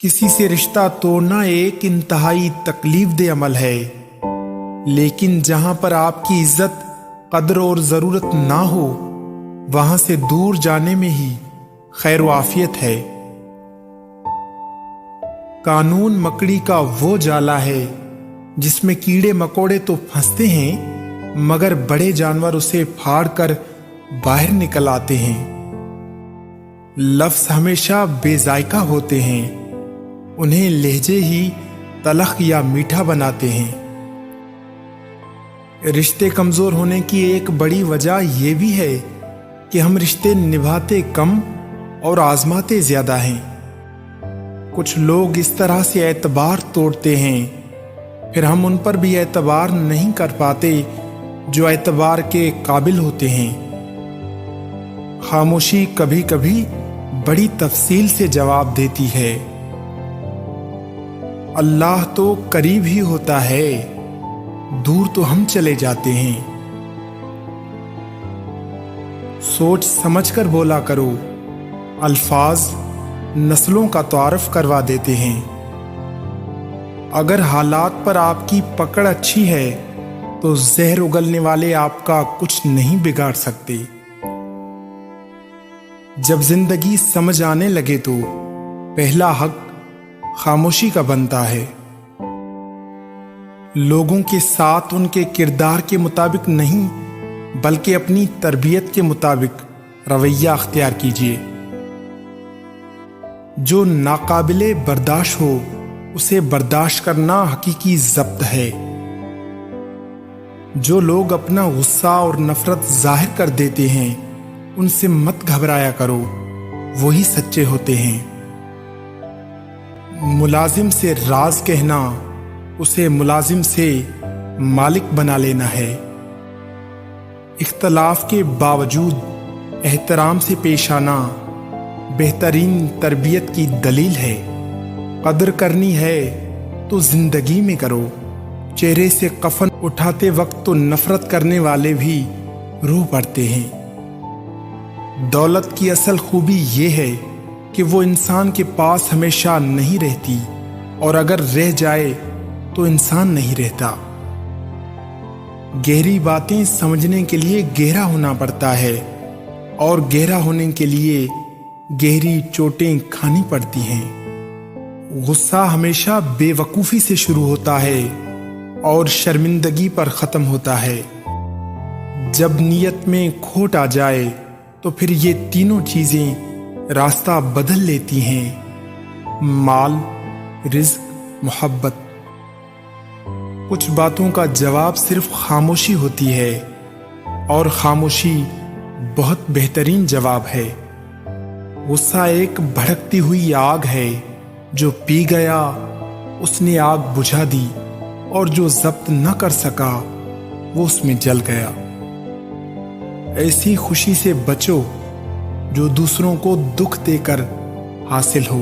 किसी से रिश्ता तोड़ना एक इंतहाई तकलीफ दे अमल है, लेकिन जहां पर आपकी इज्जत, कदर और जरूरत ना हो, वहां से दूर जाने में ही खैर व आफियत है। कानून मकड़ी का वो जाला है जिसमें कीड़े मकोड़े तो फंसते हैं, मगर बड़े जानवर उसे फाड़ कर बाहर निकल आते हैं। लफ्ज हमेशा बेजायका होते हैं, उन्हें लहजे ही तलख या मीठा बनाते हैं। रिश्ते कमजोर होने की एक बड़ी वजह यह भी है कि हम रिश्ते निभाते कम और आजमाते ज्यादा हैं। कुछ लोग इस तरह से एतबार तोड़ते हैं, फिर हम उन पर भी एतबार नहीं कर पाते जो एतबार के काबिल होते हैं। खामोशी कभी कभी बड़ी तफसील से जवाब देती है। अल्लाह तो करीब ही होता है, दूर तो हम चले जाते हैं। सोच समझ कर बोला करो, अल्फाज नस्लों का तारुफ करवा देते हैं। अगर हालात पर आपकी पकड़ अच्छी है तो जहर उगलने वाले आपका कुछ नहीं बिगाड़ सकते। जब जिंदगी समझ आने लगे तो पहला हक खामोशी का बनता है। लोगों के साथ उनके किरदार के मुताबिक नहीं, बल्कि अपनी तरबियत के मुताबिक रवैया अख्तियार कीजिए। जो नाकाबिले बर्दाश्त हो उसे बर्दाश्त करना हकीकी ज़ब्त है। जो लोग अपना गुस्सा और नफरत जाहिर कर देते हैं, उनसे मत घबराया करो, वही सच्चे होते हैं। मुलाजिम से राज कहना उसे मुलाजिम से मालिक बना लेना है। इख्तलाफ के बावजूद एहतराम से पेश आना बेहतरीन तरबियत की दलील है। कदर करनी है तो जिंदगी में करो। चेहरे से कफन उठाते वक्त तो नफरत करने वाले भी रो पड़ते हैं। दौलत की असल खूबी ये है कि वो इंसान के पास हमेशा नहीं रहती, और अगर रह जाए तो इंसान नहीं रहता। गहरी बातें समझने के लिए गहरा होना पड़ता है, और गहरा होने के लिए गहरी चोटें खानी पड़ती हैं। गुस्सा हमेशा बेवकूफ़ी से शुरू होता है और शर्मिंदगी पर ख़त्म होता है। जब नीयत में खोट आ जाए तो फिर ये तीनों चीज़ें रास्ता बदल लेती हैं: माल, रिज़्क, मोहब्बत। कुछ बातों का जवाब सिर्फ खामोशी होती है, और खामोशी बहुत बेहतरीन जवाब है। गुस्सा एक भड़कती हुई आग है, जो पी गया उसने आग बुझा दी, और जो जब्त न कर सका वो उसमें जल गया। ऐसी खुशी से बचो जो दूसरों को दुख देकर हासिल हो।